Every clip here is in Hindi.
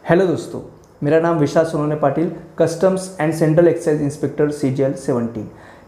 हेलो दोस्तों, मेरा नाम Vishal Sonone Patil, customs and central excise inspector CGL 17।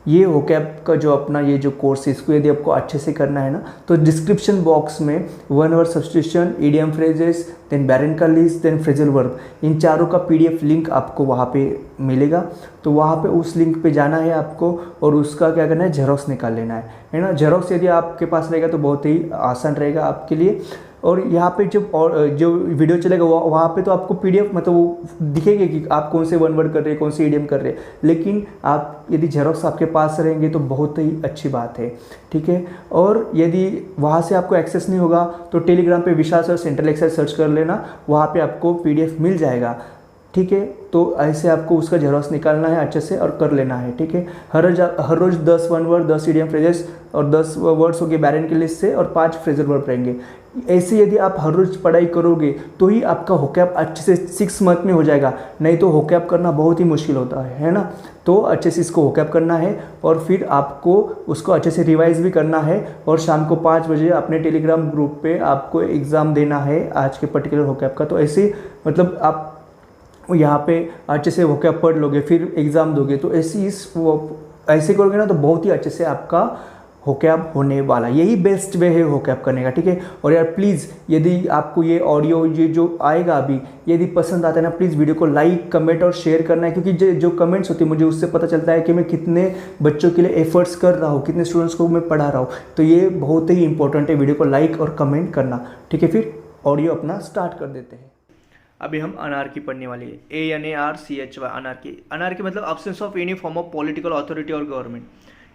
ये होकैप का जो अपना ये जो कोर्स है, इसको यदि आपको अच्छे से करना है ना, तो डिस्क्रिप्शन बॉक्स में one word substitution, idiom phrases, then Barron का लिस्ट, देन फ्रेजल वर्ब, इन चारों का PDF लिंक आपको वहाँ पे मिलेगा। तो वहाँ पे उस लिंक पे जाना है आपको और उसका क्या करना है, जेरोक्स निकाल लेना है ना। जेरोक्स यदि आपके पास रहेगा तो बहुत ही आसान रहेगा आपके लिए। और यहाँ पे जो वीडियो चलेगा वहाँ पे तो आपको PDF मतलब वो दिखेगी कि आप कौन से वन वर्ड कर रहे हैं, कौन से इडियम कर रहे हैं। लेकिन आप यदि जेरोक्स आपके पास रहेंगे तो बहुत ही अच्छी बात है, ठीक है। और यदि वहाँ से आपको एक्सेस नहीं होगा तो टेलीग्राम पे विशाल सर सेंट्रल एक्साइज सर्च कर लेना, वहाँ पे आपको PDF मिल जाएगा, ठीक है। तो ऐसे आपको उसका जेरोक्स निकालना है अच्छे से और कर लेना है, ठीक है। हर रोज 10 वन वर्ड, 10 इडियम फ्रेजेस और 10 वर्ड्स होंगे बैरन के लिस्ट से और 5 फ्रेजल वर्ब रहेंगे। ऐसे यदि आप हर रोज पढ़ाई करोगे तो ही आपका होकैप अच्छे से 6 मंथ में हो जाएगा, नहीं तो होकैप करना बहुत ही मुश्किल होता है ना। तो अच्छे से इसको होकैप करना है और फिर आपको उसको अच्छे से रिवाइज भी करना है। और शाम को 5 बजे अपने टेलीग्राम ग्रुप पे आपको एग्ज़ाम देना है आज के पर्टिकुलर होकैप का। तो ऐसे मतलब आप यहाँ पे अच्छे से होकैप पढ़ लोगे फिर एग्ज़ाम दोगे, तो ऐसे करोगे ना तो बहुत ही अच्छे से आपका होकैप होने वाला। यही बेस्ट वे है होकैप करने का, ठीक है। और यार प्लीज़, यदि आपको ये ऑडियो ये जो आएगा अभी यदि पसंद आता है ना, प्लीज़ वीडियो को लाइक, कमेंट और शेयर करना है, क्योंकि जो कमेंट्स होती है मुझे उससे पता चलता है कि मैं कितने बच्चों के लिए एफर्ट्स कर रहा हूँ, कितने स्टूडेंट्स को मैं पढ़ा रहा हूँ। तो ये बहुत ही इंपॉर्टेंट है, वीडियो को लाइक और कमेंट करना, ठीक है। फिर ऑडियो अपना स्टार्ट कर देते हैं। अभी हम अनार्की पढ़ने वाली है, ANARCHY, अनार्की। अनार्की मतलब absence of any form of political authority और गवर्नमेंट,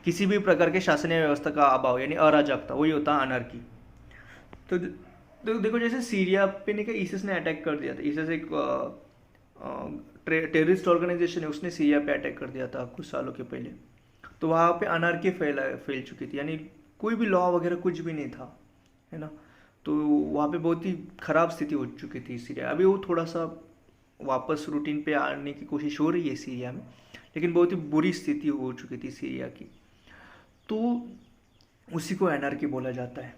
किसी भी प्रकार के शासनीय व्यवस्था का अभाव यानी अराजकता, वही होता है अनार्की। तो देखो, जैसे सीरिया पे नहीं, ISIS ने अटैक कर दिया था। ISIS एक टेररिस्ट ऑर्गेनाइजेशन है, उसने सीरिया पे अटैक कर दिया था कुछ सालों के पहले। तो वहाँ पे अनार्की फैल चुकी थी, यानी कोई भी लॉ वगैरह कुछ भी नहीं था, है ना। तो वहाँ पे बहुत ही ख़राब स्थिति हो चुकी थी सीरिया। अभी वो थोड़ा सा वापस रूटीन पे आने की कोशिश हो रही है सीरिया में, लेकिन बहुत ही बुरी स्थिति हो चुकी थी सीरिया की। तो उसी को एनार्की बोला जाता है।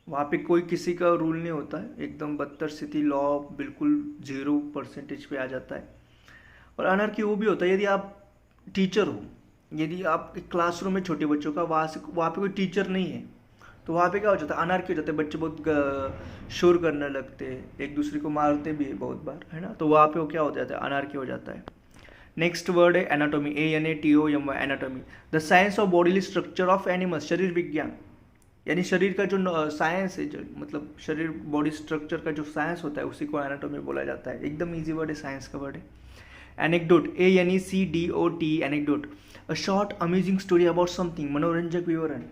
वहाँ पे कोई किसी का रूल नहीं होता है, एकदम बदतर स्थिति, लॉ बिल्कुल 0% पे आ जाता है। और अनार्की वो भी होता है यदि आप टीचर हो, यदि आप एक क्लासरूम में छोटे बच्चों का, वहाँ पे कोई टीचर नहीं है, तो वहाँ पे क्या हो जाता है, अनार्की हो जाता है। बच्चे बहुत शोर करने लगते हैं, एक दूसरे को मारते भी है बहुत बार, है ना। तो वहाँ पे वो क्या हो जाता है, अनार्की हो जाता है। नेक्स्ट वर्ड है anatomy, ANATOMY, anatomy, the science of bodily structure of animals, शरीर विज्ञान, यानी शरीर का जो साइंस है, जो मतलब शरीर बॉडी स्ट्रक्चर का जो साइंस होता है उसी को एनाटॉमी बोला जाता है। एकदम ईजी वर्ड है, साइंस का वर्ड है। Anecdote, ANECDOT, anecdote, a short amusing story about something, मनोरंजक विवरण।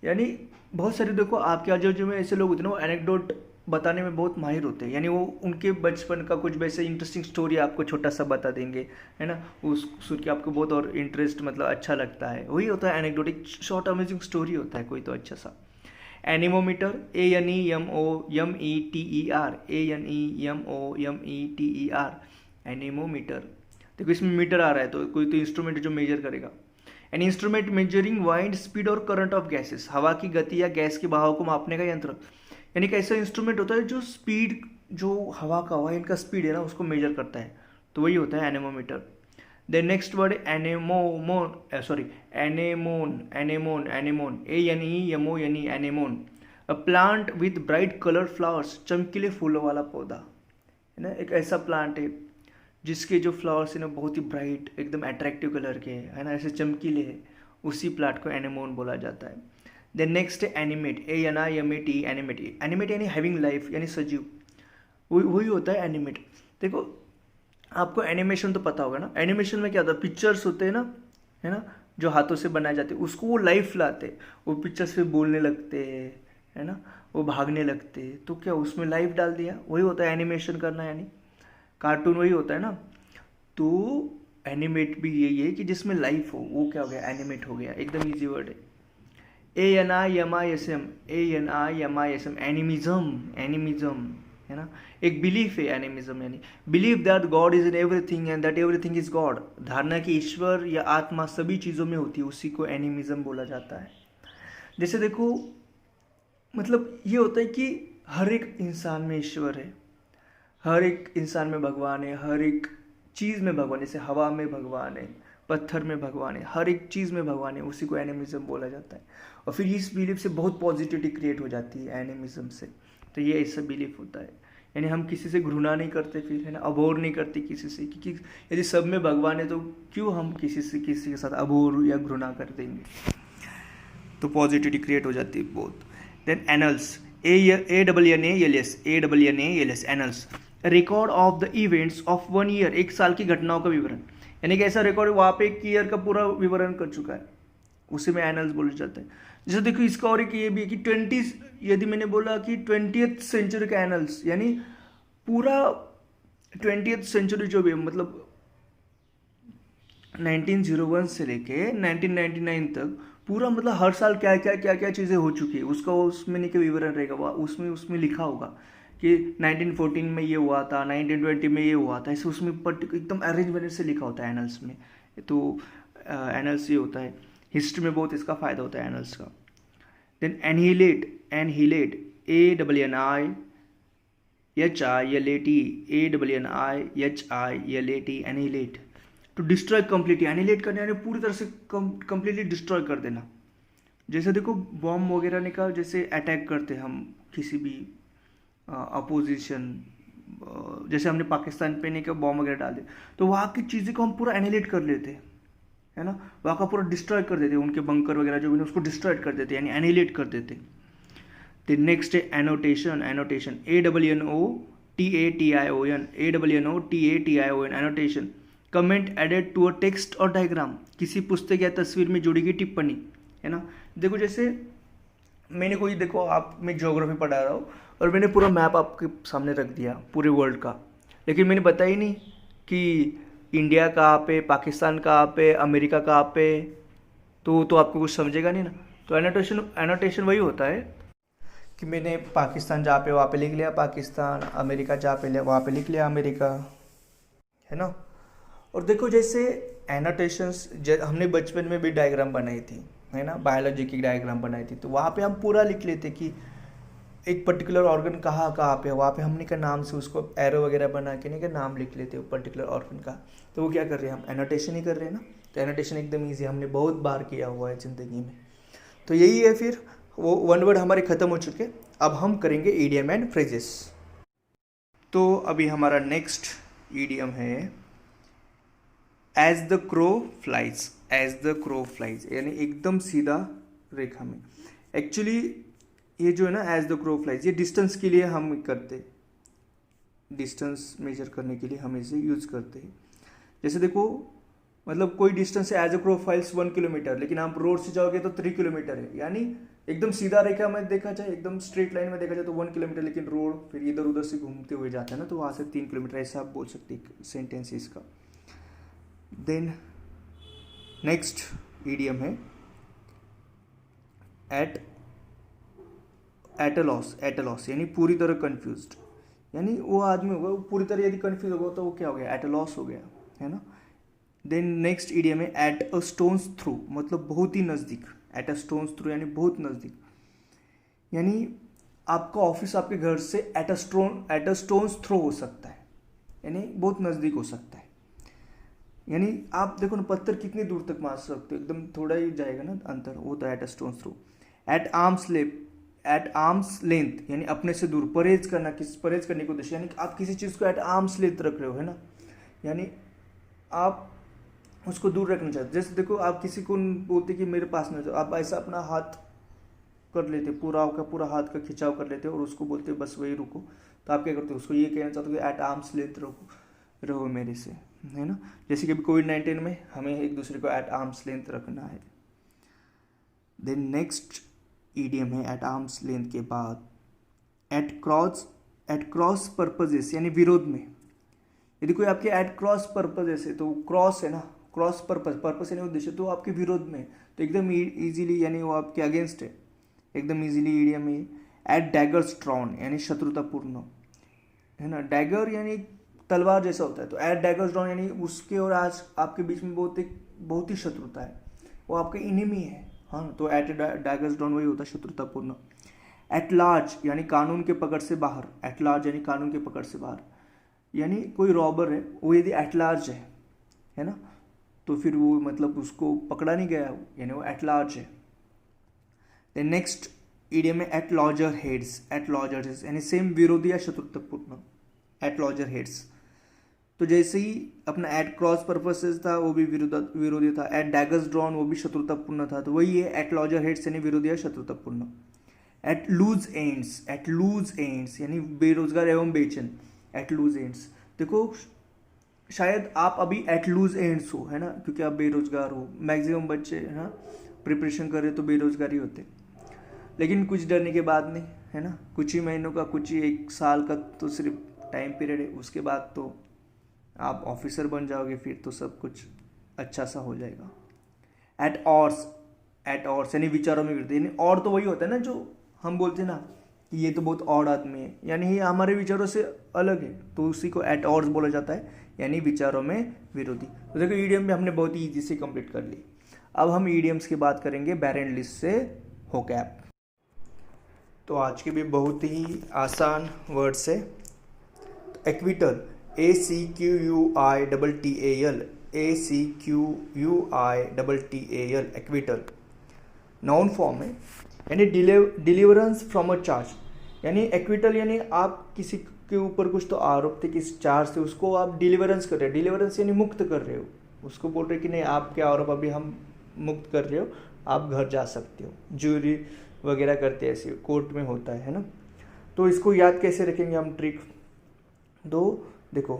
यानी बहुत सारे देखो आपके आजू में ऐसे लोग होते हैं ना, वो एनेक्डोट बताने में बहुत माहिर होते हैं, यानी वो उनके बचपन का कुछ वैसे इंटरेस्टिंग स्टोरी आपको छोटा सा बता देंगे, है ना। उस सुन के आपको बहुत और इंटरेस्ट मतलब अच्छा लगता है, वही होता है एनेक्डोट, एक शॉर्ट अमेजिंग स्टोरी होता है कोई तो अच्छा सा। Anemometer, ANEMOMETER, ANEMOMETER, anemometer. देखो इसमें मीटर आ रहा है, तो कोई तो इंस्ट्रूमेंट जो मेजर करेगा। An instrument measuring wind speed और करंट ऑफ गैसेस, हवा की गति या गैस के बहाव को मापने का यंत्र। यानी कि ऐसा इंस्ट्रूमेंट होता है जो स्पीड, जो हवा का वाइंड का स्पीड है ना, उसको मेजर करता है, तो वही होता है anemometer. Then next word anemone, anemone, ANEMON, anemone, a plant with bright colour flowers, चमकीले फूलों वाला पौधा, है ना। एक ऐसा प्लांट है जिसके जो फ्लावर्स हैं ना बहुत ही ब्राइट, एकदम अट्रैक्टिव कलर के, है ना, ऐसे चमकीले हैं, उसी प्लांट को एनेमोन बोला जाता है। देन नेक्स्ट है एनिमेट, ANIMAT, एनिमेट। एनिमेट यानी हैविंग लाइफ, यानी सजीव, वही होता है एनिमेट। देखो आपको एनिमेशन तो पता होगा ना, एनिमेशन में क्या होता है, पिक्चर्स होते हैं ना, है ना, जो हाथों से बनाए जाते हैं, उसको वो लाइफ लाते हैं, वो पिक्चर्स पे बोलने लगते हैं, है ना, वो भागने लगते हैं, तो क्या उसमें लाइफ डाल दिया, वही होता है एनिमेशन करना, यानी कार्टून वही होता है ना। तो एनिमेट भी यही है कि जिसमें लाइफ हो, वो क्या हो गया, एनिमेट हो गया। एकदम इजी वर्ड है। ANIMISM, ANIMISM, एनिमिज्म, है ना। एक बिलीफ है एनिमिज्म, यानी believe that God is in everything and that everything is God, धारणा कि ईश्वर या आत्मा सभी चीज़ों में होती है, उसी को एनिमिज्म बोला जाता है। जैसे देखो मतलब ये होता है कि हर एक इंसान में ईश्वर है, हर एक इंसान में भगवान है, हर एक चीज़ में भगवान है, जैसे हवा में भगवान है, पत्थर में भगवान है, हर एक चीज़ में भगवान है, उसी को एनिमिज्म बोला जाता है। और फिर इस बिलीफ से बहुत पॉजिटिविटी क्रिएट हो जाती है एनिमिज्म से। तो ये ऐसा बिलीफ होता है, यानी हम किसी से घृणा नहीं करते, फिर है ना, अबोर नहीं करते किसी से, क्योंकि यदि सब में भगवान है तो क्यों हम किसी के साथ अबोर या घृणा कर देंगे। तो पॉजिटिविटी क्रिएट हो जाती है बहुत। Then annals, ANNALS annals, record of the events of 1 year, एक साल की घटनाओं का विवरण, यानी कि ऐसा रिकॉर्ड वहाँ पे एक ईयर का पूरा विवरण कर चुका है, उसी में एनल्स बोला जाता है। जैसे देखो इसका और एक ये भी है कि 20, यदि मैंने बोला कि 20th सेंचुरी का एनल्स, यानी पूरा 20th सेंचुरी जो भी है, मतलब 1901 से लेके 1999 तक पूरा, मतलब हर साल क्या क्या चीज़ें हो चुकी है उसका उसमें नहीं, के विवरण रहेगा, वो उसमें लिखा होगा कि 1914 में ये हुआ था, 1920 में ये हुआ था, ऐसे उसमें एकदम अरेंजमेंट से लिखा होता है एनल्स में। तो एनल्स ये होता है, हिस्ट्री में बहुत इसका फ़ायदा होता है एनल्स का। Then annihilate, ANNIHILAT, annihilate, to destroy completely, annihilate करना यानी पूरी तरह से कम्प्लीटली डिस्ट्रॉय कर देना। जैसे देखो बॉम्ब वगैरह निकाल, जैसे अटैक करते हम किसी भी अपोजिशन, जैसे हमने पाकिस्तान पे नहीं क्या बॉम्ब वगैरह डाल दिए, तो वहाँ की चीज़ें को हम पूरा एनिलेट कर लेते हैं, है ना, वहाँ का पूरा डिस्ट्रॉय कर देते हैं, उनके बंकर वगैरह जो भी उसको डिस्ट्रॉय कर देते हैं, यानी एनिलेट कर देते हैं। फिर नेक्स्ट है annotation, ANNOTATION, annotation, comment added to a text और डायग्राम, किसी पुस्तक या तस्वीर में जुड़ी गई टिप्पणी, है ना। देखो जैसे मैंने कोई, देखो आप, मैं ज्योग्राफी पढ़ा रहा हूँ और मैंने पूरा मैप आपके सामने रख दिया पूरे वर्ल्ड का, लेकिन मैंने बताया ही नहीं कि इंडिया कहाँ पे, पाकिस्तान कहाँ पे, अमेरिका कहाँ पे, तो आपको कुछ समझेगा नहीं ना। तो एनोटेशन वही होता है कि मैंने पाकिस्तान जहाँ पे वहाँ पे लिख लिया पाकिस्तान, अमेरिका जहाँ पे वहाँ पे लिख लिया अमेरिका, है ना। और देखो जैसे एनोटेशंस हमने बचपन में भी डायग्राम बनाई थी, है ना, बायोलॉजी की डायग्राम बनाई थी, तो वहाँ पे हम पूरा लिख लेते कि एक पर्टिकुलर ऑर्गन कहाँ पे है, वहाँ पे हमने का नाम से उसको एरो वगैरह बना के नहीं का नाम लिख लेते हो पर्टिकुलर ऑर्गन का। तो वो क्या कर रहे हैं, हम एनोटेशन ही कर रहे हैं ना। तो एनोटेशन एकदम ईजी, हमने बहुत बार किया हुआ है ज़िंदगी में। तो यही है, फिर वो 1 वर्ड हमारे ख़त्म हो चुके। अब हम करेंगे ईडियम एंड फ्रेजेस। तो अभी हमारा नेक्स्ट ईडियम है एज द क्रो फ्लाइज, यानी एकदम सीधा रेखा में। एक्चुअली ये जो है ना एज द क्रो फ्लाइज, ये डिस्टेंस के लिए हम करते, डिस्टेंस मेजर करने के लिए हम इसे यूज़ करते हैं। जैसे देखो मतलब कोई डिस्टेंस है as a crow flies 1 kilometre, लेकिन आप रोड से जाओगे तो 3 किलोमीटर है, यानी एकदम सीधा रेखा में देखा जाए, एकदम स्ट्रेट लाइन में देखा जाए तो 1 किलोमीटर, लेकिन रोड फिर इधर उधर से घूमते हुए जाता है ना, तो वहाँ से 3 किलोमीटर, ऐसा आप बोल सकते हैं सेंटेंस इसका। देन नेक्स्ट ईडियम है एट अ लॉस, यानी पूरी तरह कंफ्यूज्ड, यानी वो आदमी होगा वो पूरी तरह यदि कंफ्यूज होगा तो वो क्या हो गया, एट अ लॉस हो गया, है ना। देन नेक्स्ट ईडियम है एट अ स्टोन्स थ्रू, मतलब बहुत ही नज़दीक, एट अ स्टोन्स थ्रू यानी बहुत नज़दीक, यानी आपका ऑफिस आपके घर से एट अ स्टोन्स थ्रो हो सकता है, यानी बहुत नज़दीक हो सकता है। यानी आप देखो ना पत्थर कितनी दूर तक मार सकते हो, एकदम थोड़ा ही जाएगा ना अंतर, वो तो at a stone's throw. At arm's length, यानी अपने से दूर, परहेज करने को उद्देश्य, यानी आप किसी चीज़ को एट आर्म्स लेंथ रख रहे हो, है ना, यानी आप उसको दूर रखना चाहते। जैसे देखो आप किसी को बोलते कि मेरे पास ना जाओ, आप ऐसा अपना हाथ कर लेते, पूरा हाथ का खिंचाव कर लेते और उसको बोलते बस वही रुको, तो आप क्या करते हो, उसको ये कहना चाहते हो कि एट आर्म्स लेंथ रहो मेरे से, है ना। जैसे कि कोविड-19 में हमें एक दूसरे को एट आर्म्स लेंथ रखना है। देन नेक्स्ट ईडियम है एट आर्म्स लेंथ के बाद एट क्रॉस पर्पजेस, यानी विरोध में। यदि कोई आपके एट क्रॉस पर्पजेस है तो क्रॉस है ना, क्रॉस पर्पस यानी उद्देश्य, तो आपके विरोध में, तो एकदम इजीली, यानी वो आपके अगेंस्ट है, एकदम इजीली ईडियम है। एट डैगर्स ड्रॉन, यानी शत्रुतापूर्ण, है ना, डैगर यानी तलवार जैसा होता है, तो एट डैगर्स ड्रॉन यानी उसके और आज आपके बीच में बहुत ही शत्रुता है, वो आपके इनिमी है, हाँ, तो एट डैगर्स ड्रॉन वही होता है, शत्रुतापूर्ण। एट लार्ज यानी कानून के पकड़ से बाहर, एट लार्ज यानी कानून के पकड़ से बाहर, यानी कोई रॉबर है वो यदि एट लार्ज है ना, तो फिर वो मतलब उसको पकड़ा नहीं गया, यानी वो एट लार्ज है। देन नेक्स्ट ईडियम है at loggerheads. At loggerheads यानी सेम विरोधी या शत्रुतापूर्ण, एट लॉजर हेड्स। तो जैसे ही अपना एट क्रॉस पर्पसेस था वो भी विरोधी था, एट डैगर्स ड्रॉन वो भी शत्रुतापूर्ण था, तो वही है एट लॉजर हेड्स यानी विरोधी या शत्रुतापूर्ण। At loose ends, at loose ends यानी बेरोजगार एवं बेचैन, एट लूज एंड्स। देखो शायद आप अभी एट लूज एंड्स हो, है ना, क्योंकि आप बेरोजगार हो। मैक्सिमम बच्चे है ना प्रिपरेशन कर रहे तो बेरोजगार ही होते, लेकिन कुछ डरने के बाद नहीं, है ना, कुछ ही महीनों का, कुछ ही एक साल का तो सिर्फ टाइम पीरियड है, उसके बाद तो आप ऑफिसर बन जाओगे, फिर तो सब कुछ अच्छा सा हो जाएगा। एट ऑर्स, एट ऑर्स यानी विचारों में विरुद्ध, यानी और तो वही होता है ना जो हम बोलते हैं ना कि ये तो बहुत ऑड आदमी है, यानी ये हमारे विचारों से अलग है, तो उसी को एट ऑर्स बोला जाता है, यानी विचारों में विरोधी। तो देखो ईडियम में हमने बहुत ही ईजी से कंप्लीट कर ली। अब हम ईडियम्स की बात करेंगे बैरेंट लिस्ट से होकैप। तो आज के भी बहुत ही आसान वर्ड्स है। Acquittal, ACQUITTAL, ACQUITTAL, acquittal noun form है, यानी डिलीवरेंस फ्रॉम अ चार्ज। यानी एक्विटल यानी आप किसी के ऊपर कुछ तो आरोप थे, किसी चार्ज से, उसको आप डिलीवरेंस कर रहे हो। डिलीवरेंस यानी मुक्त कर रहे हो, उसको बोल रहे कि नहीं आपके आरोप अभी हम मुक्त कर रहे हो, आप घर जा सकते हो। ज्यूरी वगैरह करते हैं, ऐसे कोर्ट में होता है ना। तो इसको याद कैसे रखेंगे हम ट्रिक, तो देखो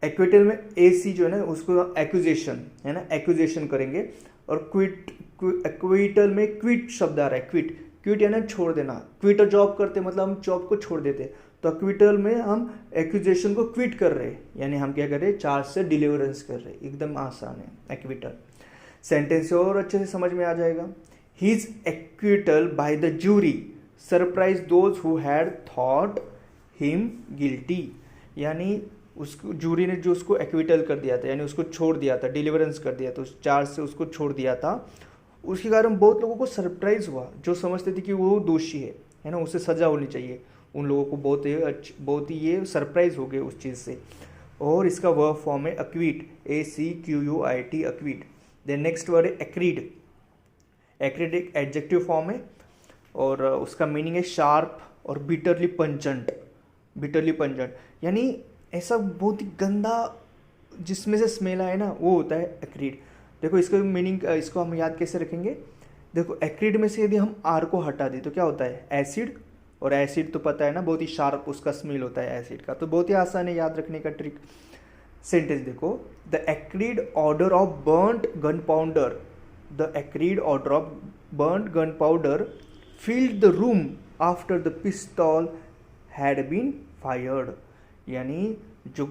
एक्विटल में AC जो है ना उसको एक्यूजेशन है ना, एक्यूजेशन करेंगे। और एक्विटल में क्विट शब्द आ रहा है, क्विट, क्विट यानी छोड़ देना। क्विट जॉब करते मतलब हम जॉब को छोड़ देते, तो एक्विटल में हम एक्यूजेशन को क्विट कर रहे हैं, यानी हम क्या कर रहे हैं, चार्ज से डिलीवरेंस कर रहे हैं। एकदम आसान है एक्विटल। सेंटेंस और अच्छे से समझ में आ जाएगा। His acquittal by the jury surprise those who had thought him guilty, यानी उसको जूरी ने जो उसको एक्विटल कर दिया था, यानी उसको छोड़ दिया था, डिलीवरेंस कर दिया था, उस चार्ज से उसको छोड़ दिया था, उसके कारण बहुत लोगों को सरप्राइज हुआ जो समझते थे कि वो दोषी है ना, उसे सजा होनी चाहिए। उन लोगों को बहुत ही ये सरप्राइज हो गए उस चीज़ से। और इसका वर्ब फॉर्म है अक्वीट, ACQUIT, अक्वीट। देन नेक्स्ट वर्ड है एक्रीड। एक्रीड एक एडजेक्टिव फॉर्म है और उसका मीनिंग है शार्प और बिटरली पंचेंट। बिटरली पंचेंट यानी ऐसा बहुत ही गंदा जिसमें से स्मेल आए ना, वो होता है एक्रीड। देखो इसका मीनिंग, इसको हम याद कैसे रखेंगे। देखो एक्रीड में से यदि हम आर को हटा दें तो क्या होता है, एसिड। और एसिड तो पता है ना बहुत ही शार्प उसका स्मेल होता है एसिड का, तो बहुत ही आसान है याद रखने का ट्रिक। सेंटेंस देखो, the acrid order of burned gun powder, the acrid order of burned gun powder filled the room after the pistol had been fired, यानी जो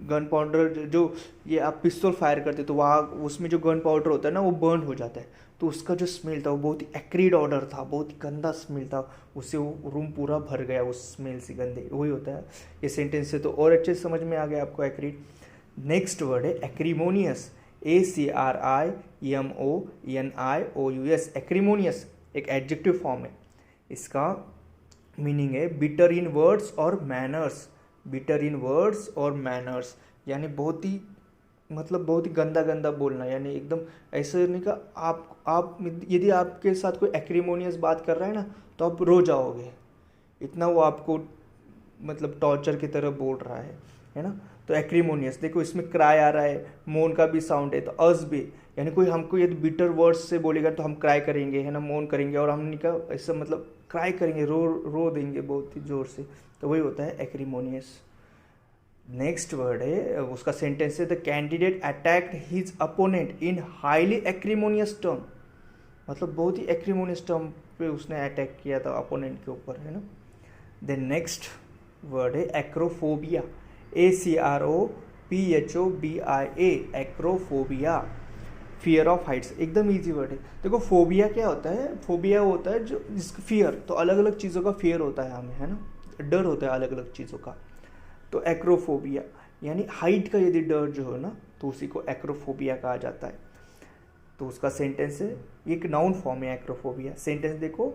गन पाउडर जो ये आप पिस्तौल फायर करते तो वहाँ उसमें जो गन पाउडर होता है ना वो बर्न हो जाता है, तो उसका जो स्मेल था वो बहुत ही एक्रीड ऑर्डर था, बहुत ही गंदा स्मेल था, उससे वो रूम पूरा भर गया उस स्मेल से, गंदे, वही होता है। ये सेंटेंस से तो और अच्छे से समझ में आ गया आपको एक्रीड। नेक्स्ट वर्ड है एक्रीमोनियस, ACRIMONIOUS, एक्रीमोनियस एक एडजेक्टिव फॉर्म है। इसका मीनिंग है बिटर इन वर्ड्स और मैनर्स, बिटर इन वर्ड्स और मैनर्स, यानी बहुत ही मतलब बहुत ही गंदा गंदा बोलना, यानी एकदम ऐसे नहीं का आप यदि आपके साथ कोई एक्रीमोनियस बात कर रहा है ना तो आप रो जाओगे, इतना वो आपको मतलब टॉर्चर की तरह बोल रहा है ना। तो एक्रीमोनियस देखो इसमें क्राई आ रहा है, मोन का भी साउंड है, तो अस भी, यानी कोई हमको यदि बिटर वर्ड्स से बोलेगा तो हम क्राई करेंगे, है ना, मोन करेंगे, और हमने कहा ऐसा मतलब क्राई करेंगे, रो देंगे बहुत ही जोर से, तो वही होता है एक्रीमोनियस। नेक्स्ट वर्ड है उसका सेंटेंस है, the candidate attacked his opponent in highly acrimonious term, मतलब बहुत ही एक्रीमोनियस टर्म पे उसने अटैक किया था अपोनेंट के ऊपर, है ना। देन नेक्स्ट वर्ड है acrophobia, ACROPHOBIA, acrophobia, fear of Heights, एकदम इजी वर्ड है। देखो फोबिया क्या होता है, फोबिया होता है जो जिसका फियर, तो अलग अलग चीज़ों का फियर होता है हमें, है ना, डर होता है अलग अलग चीज़ों का। तो एक्रोफोबिया यानी हाइट का यदि डर जो हो ना तो उसी को एक्रोफोबिया कहा जाता है। तो उसका सेंटेंस है, एक नाउन फॉर्म है एक्रोफोबिया। सेंटेंस देखो,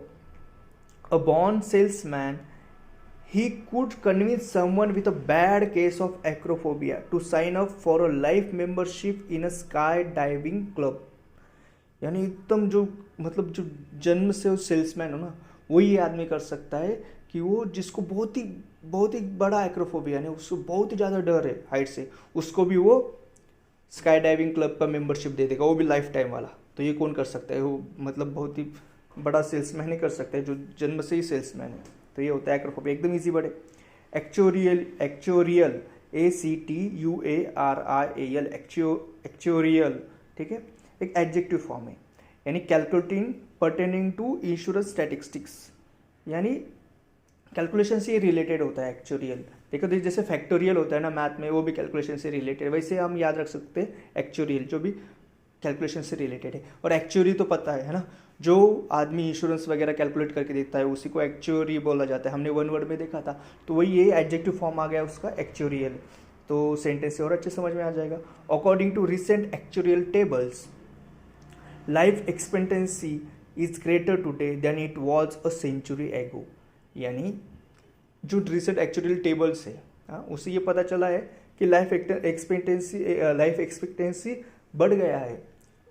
a born salesman he could convince someone with a bad case of acrophobia to sign up for a life membership in a skydiving club. यानी एकदम जो मतलब जो जन्म से सेल्समैन हो ना, वही आदमी कर सकता है कि वो जिसको बहुत ही बड़ा एक्रोफोबिया है, उसको बहुत ही ज़्यादा डर है हाइट से, उसको भी वो स्काई डाइविंग क्लब का मेंबरशिप दे देगा, वो भी लाइफ टाइम वाला। तो ये कौन कर सकता है? वो मतलब बहुत ही बड़ा सेल्समैन ही कर सकता है, जो जन्म से ही सेल्समैन है। तो ये होता है एक्रोफोबिया, एकदम ईजी वर्ड है। एक्चुरियल ACTUARIAL एक्चुरियल, ठीक है, एक एडजेक्टिव फॉर्म है, यानी calculating pertaining to insurance statistics, यानी कैलकुलेशन से रिलेटेड होता है एक्चुरियल। देखो जैसे फैक्टोरियल होता है ना मैथ में, वो भी कैलकुलेशन से रिलेटेड, वैसे हम याद रख सकते हैं एक्चुरियल, जो भी कैलकुलेशन से रिलेटेड है। और एक्चुअरी तो पता है ना, जो आदमी इंश्योरेंस वगैरह कैलकुलेट करके देता है उसी को एक्चुअरी बोला जाता है, हमने वन वर्ड में देखा था। तो वही ये एडजेक्टिव फॉर्म आ गया उसका, एक्चुरियल। तो सेंटेंस से और अच्छे समझ में आ जाएगा। According to recent actuarial tables, life expectancy is greater today than it was a century ago. यानी जो रिसेंट एक्चुरियल टेबल्स है, उससे ये पता चला है कि लाइफ एक्सपेक्टेंसी बढ़ गया है।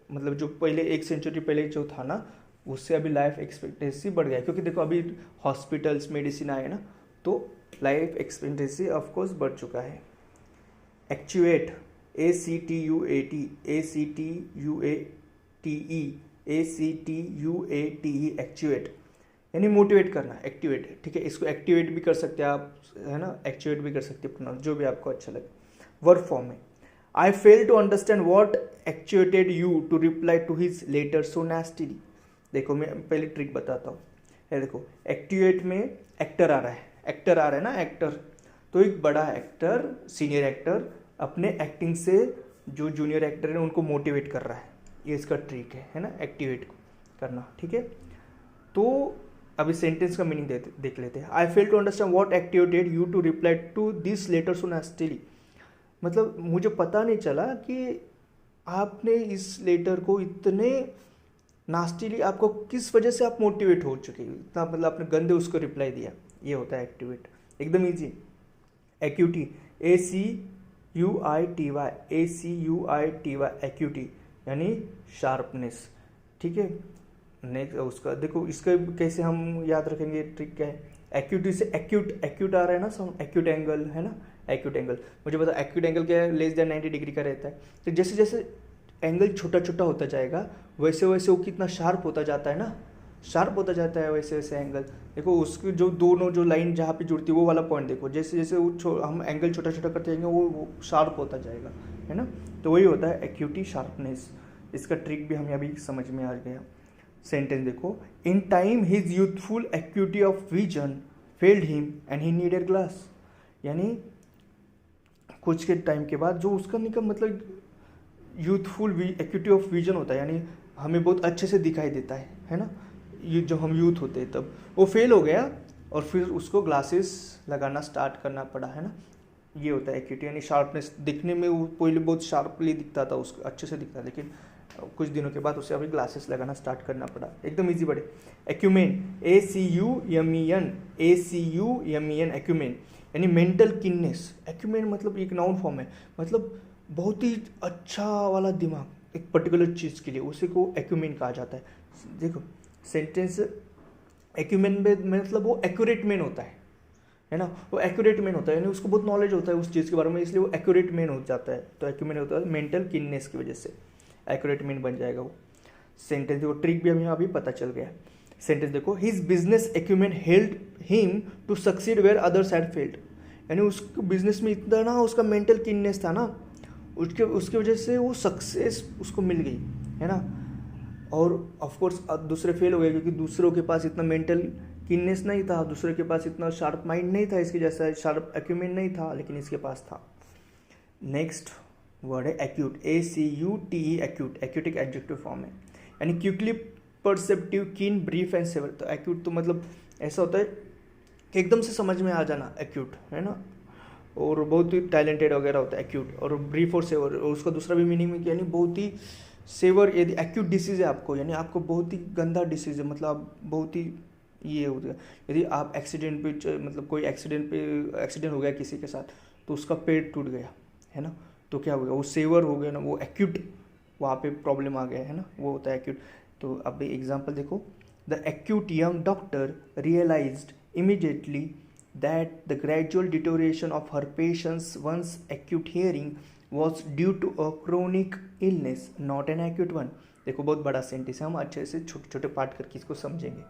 मतलब जो पहले 1 सेंचुरी पहले जो था ना, उससे अभी लाइफ एक्सपेक्टेंसी बढ़ गया है, क्योंकि देखो अभी हॉस्पिटल्स मेडिसिन आए ना, तो लाइफ एक्सपेक्टेंसी ऑफकोर्स बढ़ चुका है। एक्चुएट ACTUATE एक्चुएट, यानी मोटिवेट करना, एक्टिवेट, ठीक है। इसको एक्टिवेट भी कर सकते हैं आप, है ना, एक्चुएट भी कर सकते हैं, प्रोनाउंस जो भी आपको अच्छा लगे। वर्ब फॉर्म में, I fail to understand what actuated you to reply to his letter so nastily. देखो मैं पहले ट्रिक बताता हूँ। ये देखो एक्टिवेट में एक्टर आ रहा है ना, एक्टर। तो एक बड़ा एक्टर, सीनियर एक्टर अपने एक्टिंग से जो जूनियर एक्टर है उनको मोटिवेट कर रहा है, ये इसका ट्रिक है ना, एक्टिवेट करना, ठीक है। तो अभी सेंटेंस का मीनिंग देख लेते हैं। I fail to understand what activated you to reply to this letter so nastily. मतलब मुझे पता नहीं चला कि आपने इस लेटर को इतने नास्टीली, आपको किस वजह से आप मोटिवेट हो चुके, इतना मतलब आपने गंदे उसको रिप्लाई दिया। ये होता है एक्टिवेट, एकदम ईजी। एक्यूटी ACUITY एक्यूटी, यानी शार्पनेस, ठीक है। नेक्स्ट उसका देखो, इसका कैसे हम याद रखेंगे, ट्रिक क्या है। एक्यूटी से एक्यूट आ रहा है ना साउंड, एक्यूट एंगल है ना, एक्यूट एंगल। मुझे पता एक्यूट एंगल क्या है, लेस देन 90 डिग्री का रहता है। तो जैसे जैसे एंगल छोटा छोटा होता जाएगा, वैसे वैसे वो कितना शार्प होता जाता है ना, शार्प होता जाता है वैसे वैसे एंगल। देखो उसकी जो दोनों जो लाइन जहाँ पे जुड़ती है वो वाला पॉइंट देखो, जैसे जैसे वो हम एंगल छोटा छोटा करते जाएंगे वो शार्प होता जाएगा, है ना। तो वही होता है एक्यूटी, शार्पनेस। इसका ट्रिक भी हमें अभी समझ में आ गया। सेंटेंस देखो, in time his youthful acuity of vision failed him and he needed glass. यानी कुछ के टाइम के बाद जो उसका निकम मतलब यूथफुल एक्यूटी ऑफ विजन होता है, यानी हमें बहुत अच्छे से दिखाई देता है ना, ये जो हम यूथ होते हैं तब वो फेल हो गया और फिर उसको ग्लासेस लगाना स्टार्ट करना पड़ा, है ना। ये होता है एक्यूटी, यानी शार्पनेस। दिखने में वो पहले बहुत शार्पली दिखता था, उसको अच्छे से दिखता था, लेकिन कुछ दिनों के बाद उसे अभी ग्लासेस लगाना स्टार्ट करना पड़ा। एकदम इजी वर्ड है। एक्यूमेन ACUMEN एक्यूमेन, यानी मेंटल किननेस। एक्यूमेन मतलब एक नाउन फॉर्म है, मतलब बहुत ही अच्छा वाला दिमाग एक पर्टिकुलर चीज़ के लिए, उसी को एक्यूमेन कहा जाता है। देखो सेंटेंस, एक्यूमेन में मतलब वो एक्यूरेट मैन होता है ना, वो एक्यूरेट मैन होता है, यानी उसको बहुत नॉलेज होता है उस चीज़ के बारे में, इसलिए वो एक्यूरेट मैन हो जाता है। तो एक्यूमेन होता है मेंटल किननेस की वजह से एक्यूरेट मैन बन जाएगा वो। सेंटेंस देखो, ट्रिक भी हमें अभी पता चल गया। सेंटेंस देखो, his business acumen helped him to succeed where others had failed. यानी उसको बिजनेस में इतना ना उसका मेंटल किननेस था ना, उसके वजह से वो सक्सेस उसको मिल गई, है ना। और ऑफकोर्स दूसरे फेल हो गए, क्योंकि दूसरों के पास इतना मेंटल किननेस नहीं था, दूसरे के पास इतना शार्प माइंड नहीं था, इसके जैसा शार्प एक्यूमेन नहीं था, लेकिन इसके पास था। नेक्स्ट वर्ड है एक्यूट, ACUTE एक्यूट, एक्यूट एक एडजेक्टिव फॉर्म है, यानी क्विकली परसेप्टिव, कीन, ब्रीफ एंड सेवर। तो एक्यूट तो मतलब ऐसा होता है कि एकदम से समझ में आ जाना, एक्यूट, है ना। और बहुत ही टैलेंटेड वगैरह होता है एक्यूट। और ब्रीफ और सेवर, और उसका दूसरा भी मीनिंग में यानी बहुत ही सेवर। यदि एक्यूट डिसीज़ है आपको, यानी आपको बहुत ही गंदा डिसीज़ है, मतलब आप बहुत ही ये हो गया। यदि आप एक्सीडेंट पे मतलब कोई एक्सीडेंट हो गया किसी के साथ, तो उसका पेट टूट गया है ना, तो क्या हो गया, वो सेवर हो गया ना, वो एक्यूट वहाँ पे प्रॉब्लम आ गया है ना, वो होता है एक्यूट। तो अब एग्जांपल देखो, the acute young doctor realised immediately that the gradual deterioration of her patient's once acute hearing was due to a chronic illness, not an acute one। देखो बहुत बड़ा सेंटेंस है, हम अच्छे से छोटे छोटे पार्ट करके इसको समझेंगे।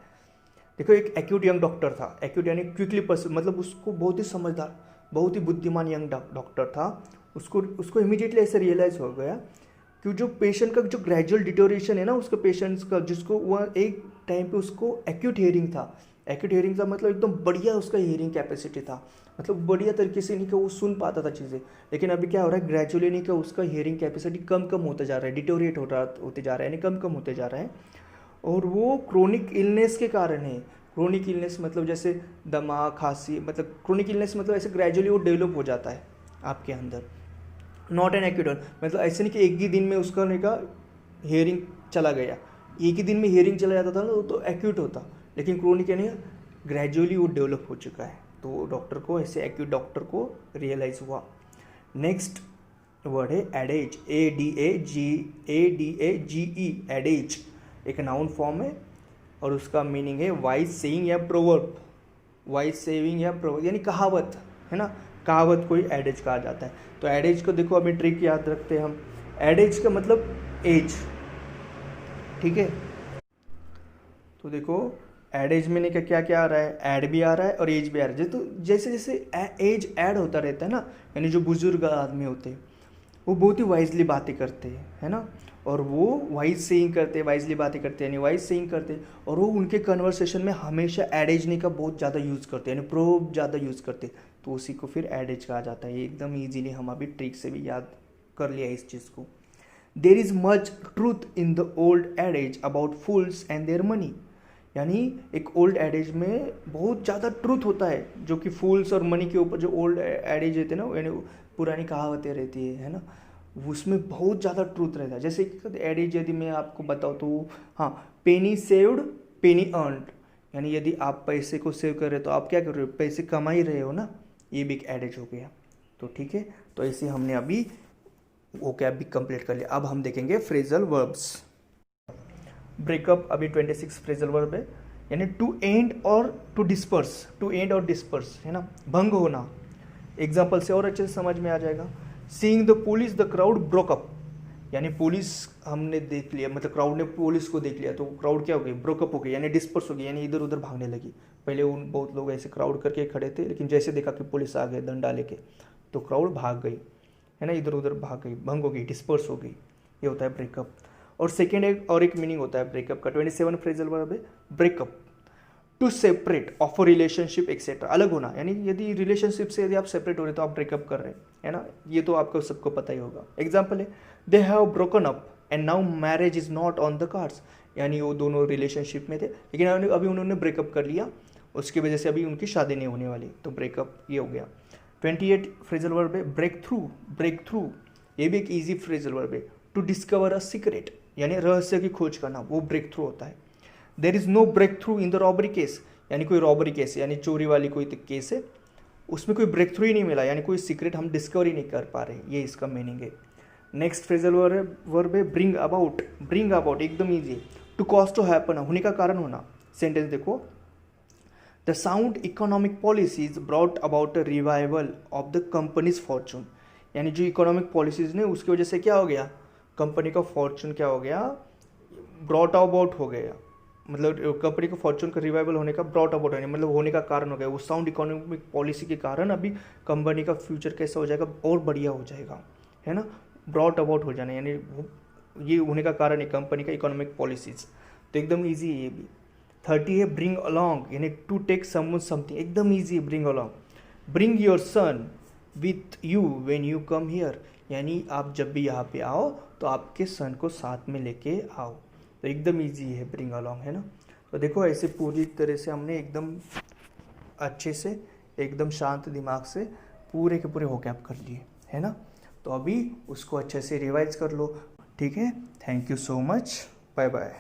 देखो एक एक्यूट यंग डॉक्टर था, एक्यूट यानी क्विकली पर्सन, मतलब उसको बहुत ही समझदार, बहुत ही बुद्धिमान यंग डॉक्टर था। उसको इमीडिएटली ऐसे रियलाइज हो गया कि जो पेशेंट का जो ग्रेजुअल डिटोरेशन है ना, उसका पेशेंट्स का, जिसको वह एक टाइम पे उसको एक्यूट हियरिंग था। एक्यूट हियरिंग का मतलब एकदम बढ़िया उसका हियरिंग कैपेसिटी था, मतलब बढ़िया तरीके से नहीं कि वो सुन पाता था चीज़ें। लेकिन अभी क्या हो रहा है, ग्रेजुअली नहीं कि उसका हियरिंग कैपेसिटी कम कम होता जा रहा है, डिटोरिएट होते जा रहा है, यानी कम कम होते जा रहा है। और वो क्रोनिक इलनेस के कारण है। क्रोनिक इलनेस मतलब जैसे दमा, खांसी, मतलब क्रोनिक इलनेस मतलब ऐसे ग्रेजुअली वो डेवलप हो जाता है आपके अंदर। नॉट एन एक्यूट वन, मतलब ऐसे नहीं कि एक ही दिन में उसका हियरिंग चला गया, एक ही दिन में हियरिंग चला जाता था ना, तो एक्यूट होता। लेकिन क्रोनिक यानी ग्रेजुअली वो डेवलप हो चुका है, तो डॉक्टर को ऐसे एक्यूट डॉक्टर को रियलाइज हुआ। नेक्स्ट वर्ड है एडेज, ADAGE, एडेज एक नाउन फॉर्म है और उसका मीनिंग है वाइज सेइंग या प्रोवर्ब। वाइज सेइंग या प्रोवर्ब यानी कहावत है ना, कहावत को ही एडेज कहा जाता है। तो एडेज को देखो, अभी ट्रिक याद रखते हैं हम। एडेज का मतलब एज, ठीक है। तो देखो एडेज में क्या क्या क्या आ रहा है, ऐड भी आ रहा है और एज भी आ रहा है। तो जैसे जैसे एज ऐड होता रहता है ना, यानी जो बुजुर्ग आदमी होते हैं वो बहुत ही वाइजली बातें करते हैं, है ना, और वो वाइज सेइंग करते हैं, वाइजली बातें करते हैं यानी वाइज सेइंग करते हैं। और वो उनके कन्वर्सेशन में हमेशा एडेजनी का बहुत ज़्यादा यूज़ करते हैं, यानी प्रोब ज़्यादा यूज़ करते हैं, तो उसी को फिर एडेज कहा जाता है। ये एकदम ईजीली हम अभी ट्रिक से भी याद कर लिया इस चीज़ को। There is much truth in the old adages about fools and their money, यानी एक ओल्ड एडेज में बहुत ज़्यादा ट्रूथ होता है, जो कि फूल्स और मनी के ऊपर जो ओल्ड एडेज रहते हैं ना, यानी पुरानी कहावतें रहती है ना, उसमें बहुत ज़्यादा ट्रूथ रहता है। जैसे एडेज यदि मैं आपको बताऊँ तो हाँ, पेनी सेव्ड पेनी अर्नड, यानी यदि आप पैसे को सेव कर रहे हो तो आप क्या कर रहे हो, पैसे कमा ही रहे हो ना, ये भी एक एडेज हो गया। तो ठीक है, तो ऐसे हमने अभी वोकैब भी कंप्लीट कर लिया। अब हम देखेंगे फ्रेजल वर्ब्स। ब्रेकअप अभी 26 फ्रेजल वर्ब है, यानी टू एंड और टू डिस्पर्स, टू एंड और डिस्पर्स है ना, भंग होना। एग्जाम्पल से और अच्छे से समझ में आ जाएगा। Seeing the police the crowd broke up, यानी पुलिस हमने देख लिया, मतलब क्राउड ने पुलिस को देख लिया, तो क्राउड क्या हो गई, ब्रोकअप हो गई, यानी डिस्पर्स हो गई, यानी इधर उधर भागने लगी। पहले उन बहुत लोग ऐसे क्राउड करके खड़े थे, लेकिन जैसे देखा कि पुलिस आ गए डंडा लेके, तो क्राउड भाग गई, है ना, इधर उधर भाग गई, भंग हो गई, डिस्पर्स हो गई। ये होता है ब्रेकअप। और सेकेंड एक मीनिंग होता है ब्रेकअप का, 27 फ्रेजल वर्ब है breakup, to separate off a relationship etcetera, अलग होना, यानी यदि रिलेशनशिप से यदि आप सेपरेट हो रहे तो आप ब्रेकअप कर रहे हैं, है ना, ये तो आपको सबको पता ही होगा। एग्जाम्पल है, they have broken up and now marriage is not on the cards, यानी वो दोनों रिलेशनशिप में थे लेकिन अभी उन्होंने ब्रेकअप कर लिया, उसकी वजह से अभी उनकी शादी नहीं होने वाली, तो ब्रेकअप ये हो गया। 28 फ्रेजल वर्ब है ब्रेक थ्रू, ब्रेक थ्रू ये भी एक ईजी फ्रेजल वर्ब है। टू डिस्कवर अ सीक्रेट, यानी रहस्य की खोज करना, वो ब्रेक थ्रू होता है। There is no breakthrough in the robbery case, यानी कोई रॉबरी केस यानी चोरी वाली कोई केस है, उसमें कोई ब्रेक थ्रू ही नहीं मिला, यानी कोई सीक्रेट हम डिस्कवर ही नहीं कर पा रहे, ये इसका मीनिंग है। नेक्स्ट फ्रेजल वर्ब है ब्रिंग अबाउट, ब्रिंग अबाउट एकदम easy, to cause to happen, होने का कारण होना। सेंटेंस देखो, the sound economic policies brought about a revival of the company's fortune, यानी जो इकोनॉमिक पॉलिसीज ने उसकी वजह से क्या हो गया, कंपनी का फॉर्चून क्या हो गया, ब्रॉट अबाउट हो गया, मतलब कंपनी का फॉर्चून का रिवाइवल होने का ब्रॉट अबाउट है, मतलब होने का कारण हो गया, वो साउंड इकोनॉमिक पॉलिसी के कारण अभी कंपनी का फ्यूचर कैसा हो जाएगा, और बढ़िया हो जाएगा, है ना, ब्रॉट अबाउट हो जाना, यानी ये होने का कारण है कंपनी का इकोनॉमिक पॉलिसीज, तो एकदम ईजी है ये भी। 30 है ब्रिंग अलॉन्ग, यानी टू टेक समवन समथिंग, एकदम ईजी है bring along. Bring your son with you when you come here, यानी आप जब भी यहाँ पे आओ तो आपके सन को साथ में लेके आओ, तो एकदम इजी है ब्रिंग अलॉन्ग, है ना। तो देखो ऐसे पूरी तरह से हमने एकदम अच्छे से एकदम शांत दिमाग से पूरे के पूरे वोकैब कर लिए, है ना। तो अभी उसको अच्छे से रिवाइज कर लो, ठीक है। Thank you so much, bye bye.